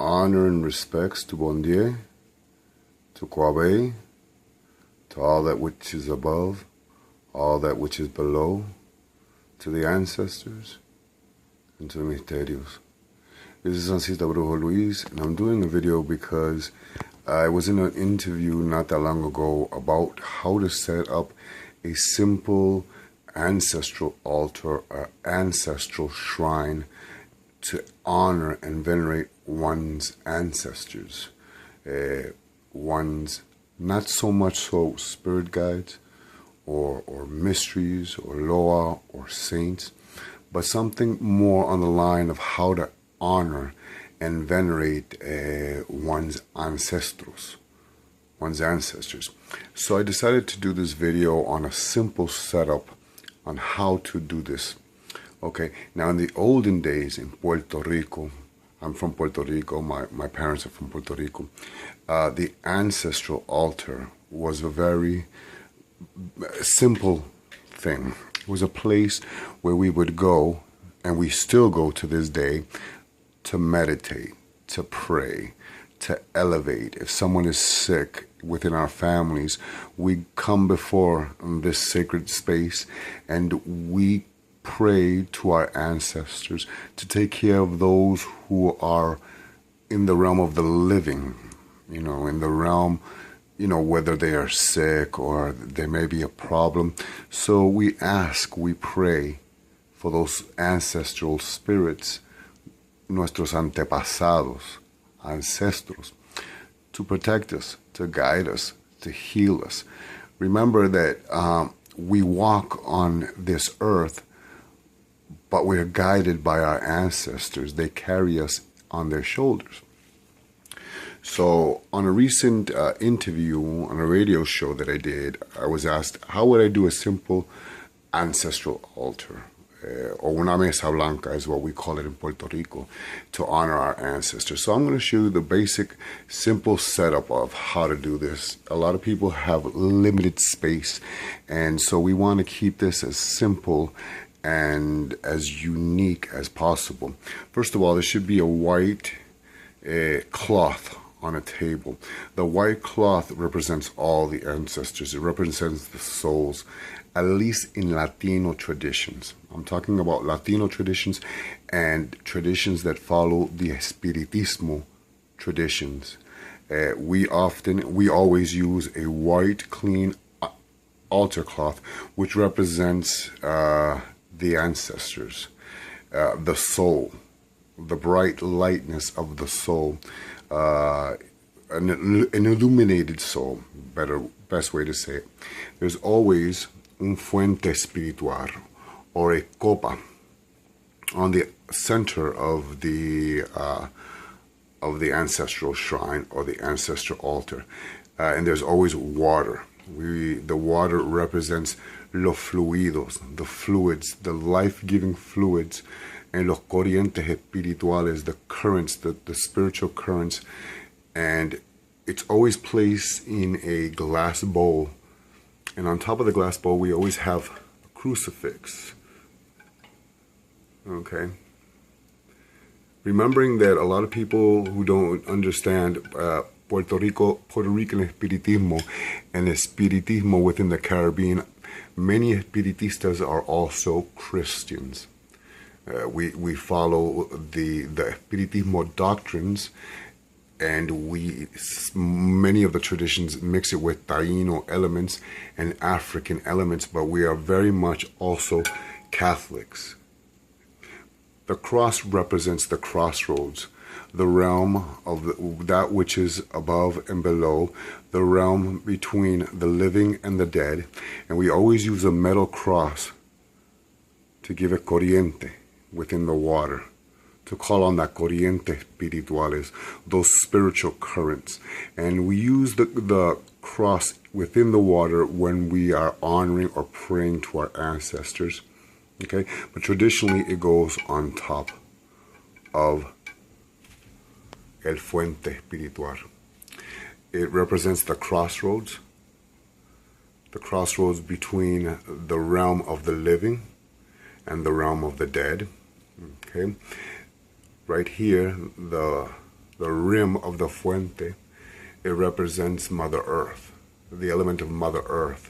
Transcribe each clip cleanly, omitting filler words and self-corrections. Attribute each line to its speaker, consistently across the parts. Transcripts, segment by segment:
Speaker 1: honor and respects to Bon Dieu, to Quabe, to all that which is above, all that which is below, to the ancestors, and to the misterios. This is Ancista Brujo Luis, and I'm doing a video because I was in an interview not that long ago about how to set up a simple ancestral altar or ancestral shrine to honor and venerate one's ancestors, one's not so much so spirit guides or mysteries or loa or saints, but something more on the line of how to honor and venerate one's ancestors, one's ancestors. So I decided to do this video on a simple setup on how to do this. Okay, now in the olden days in Puerto Rico, I'm from Puerto Rico, my parents are from Puerto Rico, the ancestral altar was a very simple thing. It was a place where we would go, and we still go to this day, to meditate, to pray, to elevate. If someone is sick within our families, we come before this sacred space and we pray to our ancestors to take care of those who are in the realm of the living, in the realm, whether they are sick or there may be a problem. So we ask, we pray for those ancestral spirits, nuestros antepasados, ancestros, to protect us, to guide us, to heal us. Remember that we walk on this earth, but we're guided by our ancestors. They carry us on their shoulders. So on a recent interview on a radio show that I did, I was asked, how would I do a simple ancestral altar? Or una Mesa Blanca is what we call it in Puerto Rico, to honor our ancestors. So I'm going to show you the basic, simple setup of how to do this. A lot of people have limited space, and so we want to keep this as simple and as unique as possible. First of all, there should be a white cloth on a table. The white cloth represents all the ancestors. It represents the souls, at least in Latino traditions. I'm talking about Latino traditions and traditions that follow the Espiritismo traditions. We always use a white, clean altar cloth, which represents the ancestors, the soul, the bright lightness of the soul, an illuminated soul, best way to say it. There's always un fuente espiritual, or a copa, on the center of the ancestral shrine or the ancestral altar, and there's always water. The water represents los fluidos, the fluids, the life-giving fluids, and los corrientes espirituales, the currents, the spiritual currents, and it's always placed in a glass bowl. And on top of the glass bowl, we always have a crucifix. Okay. Remembering that a lot of people who don't understand Puerto Rican Espiritismo and Espiritismo within the Caribbean, many Espiritistas are also Christians. We follow the Espiritismo doctrines, and many of the traditions mix it with Taino elements and African elements, but we are very much also Catholics. The cross represents the crossroads, the realm of that which is above and below, the realm between the living and the dead, and we always use a metal cross to give a corriente within the water, to call on that corriente espirituales, those spiritual currents. And we use the cross within the water when we are honoring or praying to our ancestors. Okay, but traditionally it goes on top of el fuente espiritual. It represents the crossroads between the realm of the living and the realm of the dead. Okay, right here, the the rim of the fuente, it represents Mother Earth, the element of Mother Earth.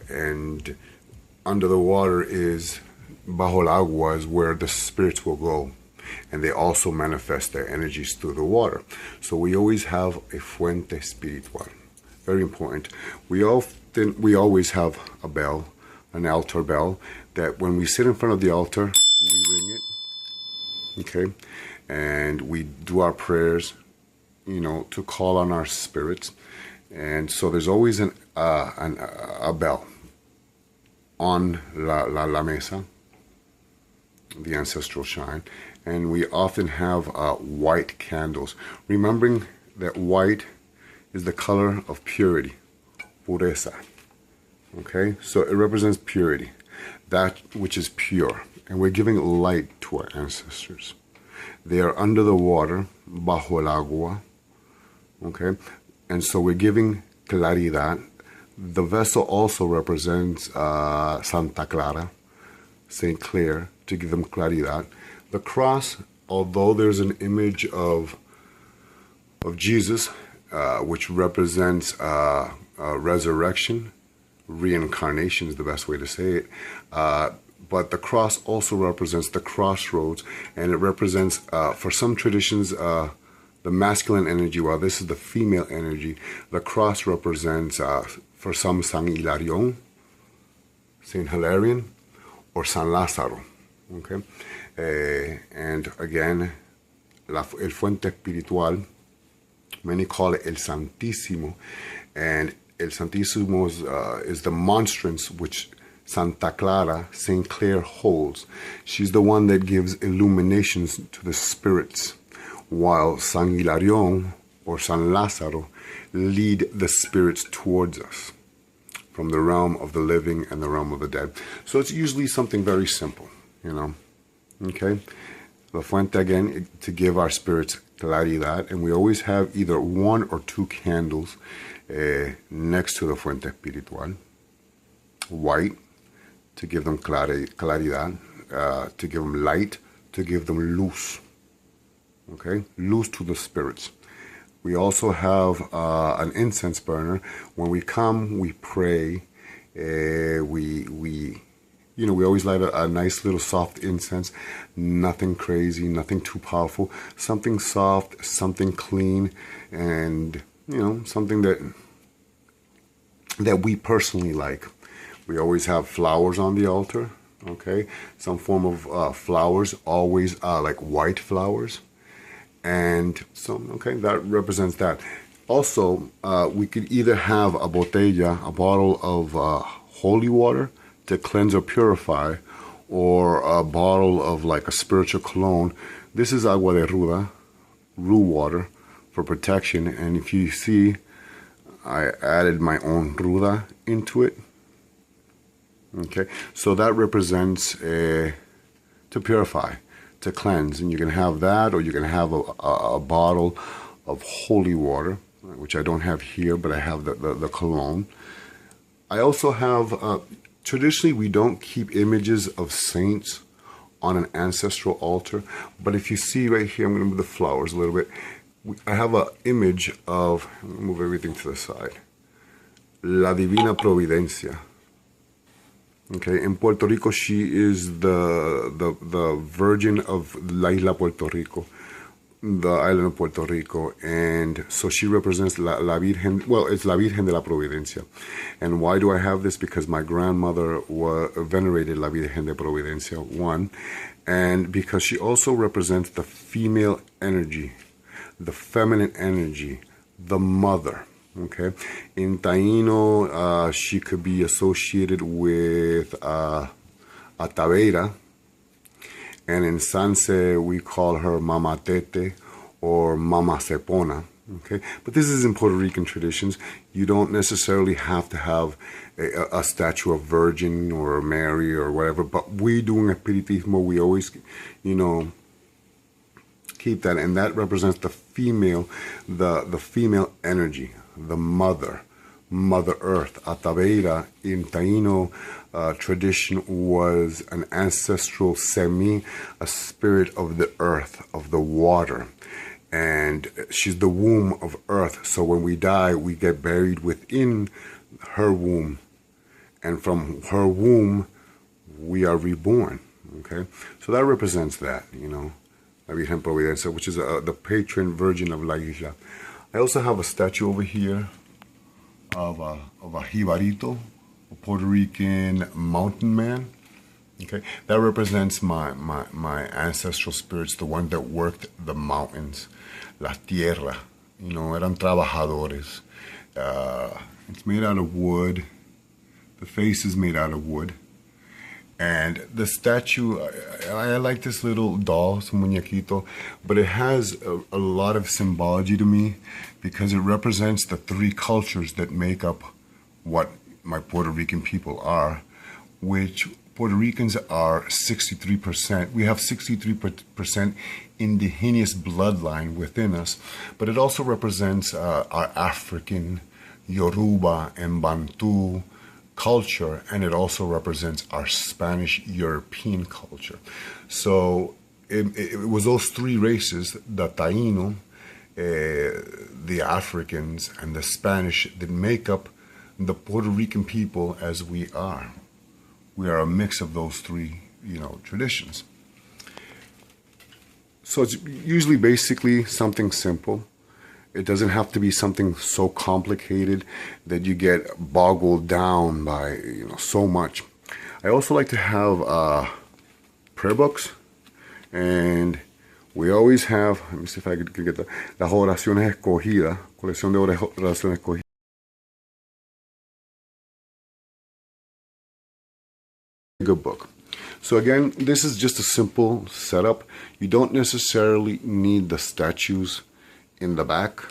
Speaker 1: And under the water is, bajo el agua is where the spirits will go. And they also manifest their energies through the water. So we always have a fuente espiritual. Very important. We always have a bell, an altar bell, that when we sit in front of the altar, we ring it, okay? And we do our prayers, you know, to call on our spirits. And so there's always a bell on la mesa, the Ancestral Shrine. And we often have white candles, remembering that white is the color of purity, pureza. Okay, so it represents purity, that which is pure. And we're giving light to our ancestors. They are under the water, bajo el agua. Okay, and so we're giving claridad. The vessel also represents Santa Clara, Saint Clare, to give them claridad. The cross, although there's an image of Jesus, which represents resurrection, reincarnation is the best way to say it, but the cross also represents the crossroads, and it represents, for some traditions, the masculine energy, while this is the female energy. The cross represents, for some, San Hilarion, Saint Hilarion, or San Lázaro. Okay, and again, el fuente espiritual, many call it el Santísimo, and el Santísimo is the monstrance which Santa Clara, Saint Clare, holds. She's the one that gives illuminations to the spirits, while San Hilarion or San Lázaro lead the spirits towards us from the realm of the living and the realm of the dead. So it's usually something very simple, you know. Okay, the fuente, again, to give our spirits claridad, and we always have either one or two candles next to the fuente espiritual. White, to give them claridad, to give them light, to give them luz. Okay, luz to the spirits. We also have an incense burner. When we come, we pray. We always light a nice little soft incense. Nothing crazy, nothing too powerful. Something soft, something clean, and something that we personally like. We always have flowers on the altar. Okay, some form of flowers, always like white flowers. And so, okay, that represents that. Also, we could either have a botella, a bottle of holy water to cleanse or purify, or a bottle of like a spiritual cologne. This is agua de ruda, rue water, for protection. And if you see, I added my own ruda into it. Okay, so that represents to purify, to cleanse. And you can have that, or you can have a bottle of holy water, which I don't have here, but I have the cologne. I also have, traditionally we don't keep images of saints on an ancestral altar, but if you see right here, I'm going to move the flowers a little bit. I have an image of, I'm going to move everything to the side, La Divina Providencia. Okay, in Puerto Rico, she is the Virgin of La Isla Puerto Rico, the island of Puerto Rico, and so she represents la Virgen. Well, it's La Virgen de la Providencia. And why do I have this? Because my grandmother venerated La Virgen de Providencia, one, and because she also represents the female energy, the feminine energy, the mother. Okay, in Taíno, she could be associated with Ataveira, and in Sanse we call her Mama Tete or Mama Sepona. Okay, but this is in Puerto Rican traditions. You don't necessarily have to have a statue of Virgin or Mary or whatever, but we do in Espiritismo, we always, keep that, and that represents the female, the female energy. The Mother Earth. Ataveira in Taíno tradition was an ancestral semi, a spirit of the earth, of the water. and she's the womb of earth. So when we die, we get buried within her womb, and from her womb we are reborn. Okay, so that represents that, you know, La Virgen Providencia, which is the patron virgin of La Isla. I also have a statue over here of a jibarito, a Puerto Rican mountain man. Okay, that represents my ancestral spirits, the one that worked the mountains, la tierra. You know, eran trabajadores. It's made out of wood. The face is made out of wood. And the statue, I like this little doll, it's a muñequito, but it has a lot of symbology to me because it represents the three cultures that make up what my Puerto Rican people are, which Puerto Ricans are 63%. We have 63% indigenous bloodline within us, but it also represents our African, Yoruba, and Bantu culture, and it also represents our Spanish European culture. So it was those three races, the Taino, the Africans, and the Spanish, that make up the Puerto Rican people as we are. We are a mix of those three, you know, traditions. So it's usually basically something simple. It doesn't have to be something so complicated that you get boggled down by, you know, so much. I also like to have prayer books, and we always have, let me see if I can get that, las oraciones escogidas, colección de oraciones escogidas. Good book. So again, this is just a simple setup. You don't necessarily need the statues in the back,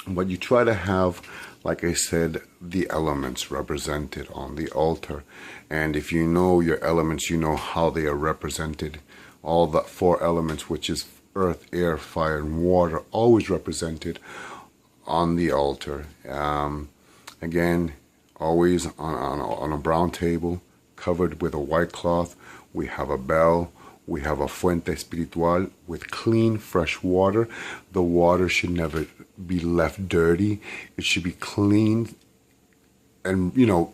Speaker 1: but you try to have, like I said, the elements represented on the altar. And if you know your elements, you know how they are represented. All the four elements, which is earth, air, fire, and water, always represented on the altar. Again, always on a brown table, covered with a white cloth. We have a bell. We have a fuente espiritual with clean, fresh water. The water should never be left dirty. It should be cleaned and, you know,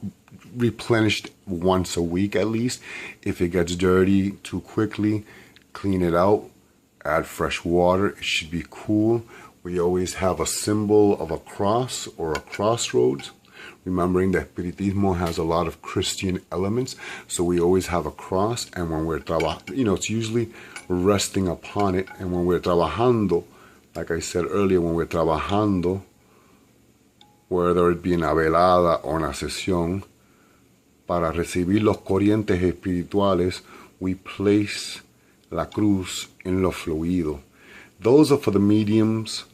Speaker 1: replenished once a week at least. If it gets dirty too quickly, clean it out, add fresh water. It should be cool. We always have a symbol of a cross or a crossroads. Remembering that Espiritismo has a lot of Christian elements, so we always have a cross, and when we're trabajando, you know, it's usually resting upon it, and when we're trabajando, like I said earlier, when we're trabajando, whether it be una velada or una sesión, para recibir los corrientes espirituales, we place la cruz en lo fluido. Those are for the mediums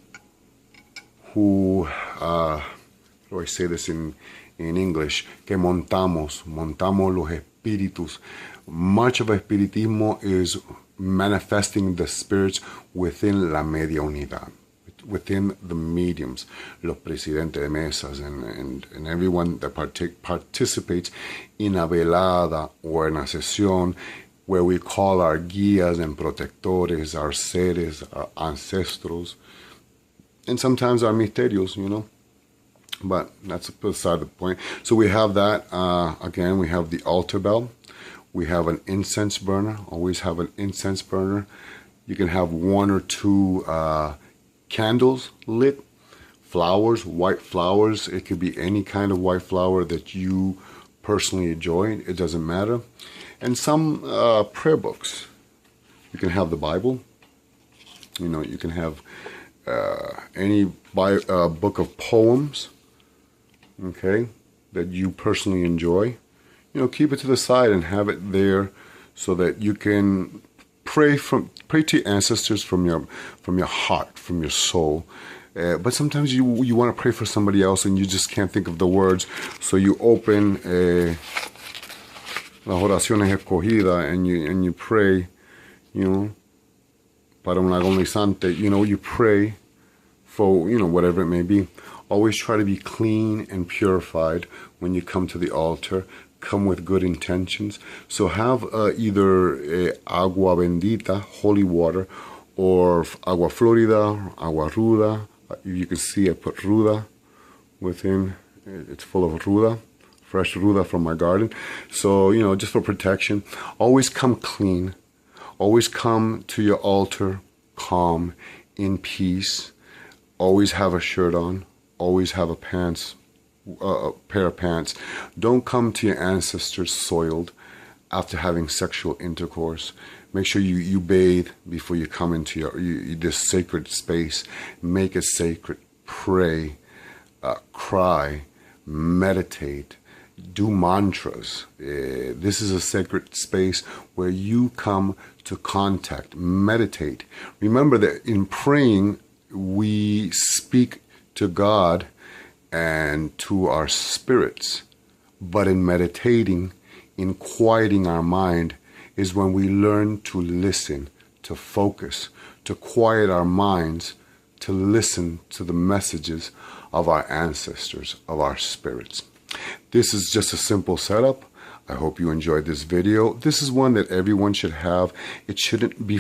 Speaker 1: who, I say this in English, que montamos los espíritus. Much of Espiritismo is manifesting the spirits within la media unidad, within the mediums, los presidentes de mesas, and everyone that participates in a velada or in a sesión, where we call our guías and protectores, our seres, our ancestros, and sometimes our misterios, you know. But that's beside the point. So we have that. Again, we have the altar bell. We have an incense burner. Always have an incense burner. You can have one or two candles lit. Flowers, white flowers. It could be any kind of white flower that you personally enjoy. It doesn't matter. And some prayer books. You can have the Bible. You know, you can have any book of poems. Okay, that you personally enjoy, you know, keep it to the side and have it there so that you can pray to your ancestors from your heart, from your soul. But sometimes you want to pray for somebody else and you just can't think of the words, so you open las oraciones escogidas and you pray, you know, para un agonizante, you know, you pray for, you know, whatever it may be. Always try to be clean and purified when you come to the altar. Come with good intentions. So have either agua bendita, holy water, or agua florida, agua ruda. You can see I put ruda within. It's full of ruda, fresh ruda from my garden. So, you know, just for protection, always come clean. Always come to your altar calm, in peace. Always have a shirt on. Always have a pair of pants. Don't come to your ancestors soiled after having sexual intercourse. Make sure you bathe before you come into this sacred space. Make it sacred. Pray, cry, meditate, do mantras. This is a sacred space where you come to contact, meditate. Remember that in praying, we speak to God and to our spirits. But in meditating, in quieting our mind, is when we learn to listen, to focus, to quiet our minds, to listen to the messages of our ancestors, of our spirits. This is just a simple setup. I hope you enjoyed this video. This is one that everyone should have. It shouldn't be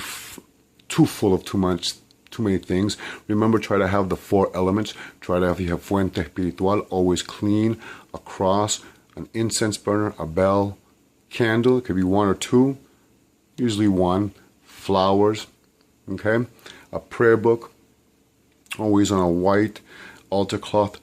Speaker 1: too full of too many things. Remember, try to have the 4 elements. Try to have, you have fuente espiritual, always clean, a cross, an incense burner, a bell, candle. It could be 1 or 2, usually 1. Flowers, okay? A prayer book, always on a white altar cloth.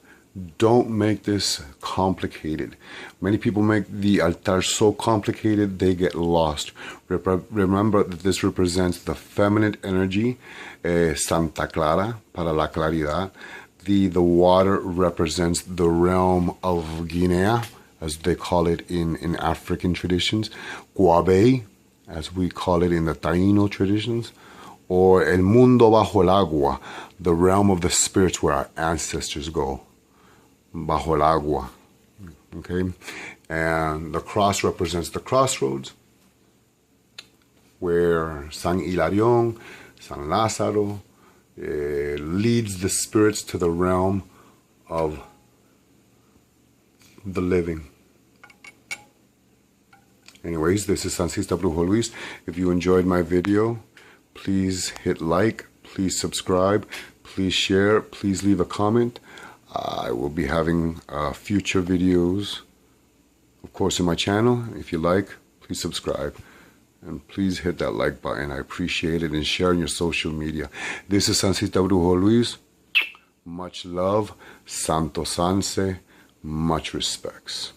Speaker 1: Don't make this complicated. Many people make the altar so complicated they get lost. Remember that this represents the feminine energy, Santa Clara, para la claridad. The water represents the realm of Guinea, as they call it in African traditions. Guabé, as we call it in the Taíno traditions. Or el mundo bajo el agua, the realm of the spirits where our ancestors go. Bajo el agua, okay? And the cross represents the crossroads, where San Hilarión, San Lázaro leads the spirits to the realm of the living. Anyways, this is Sancista Brujo Luis. If you enjoyed my video, please hit like, please subscribe, please share, please leave a comment. I will be having future videos, of course, in my channel. If you like, please subscribe. And please hit that like button. I appreciate it. And share on your social media. This is Sancista Brujo Luis. Much love. Santo Sanse. Much respects.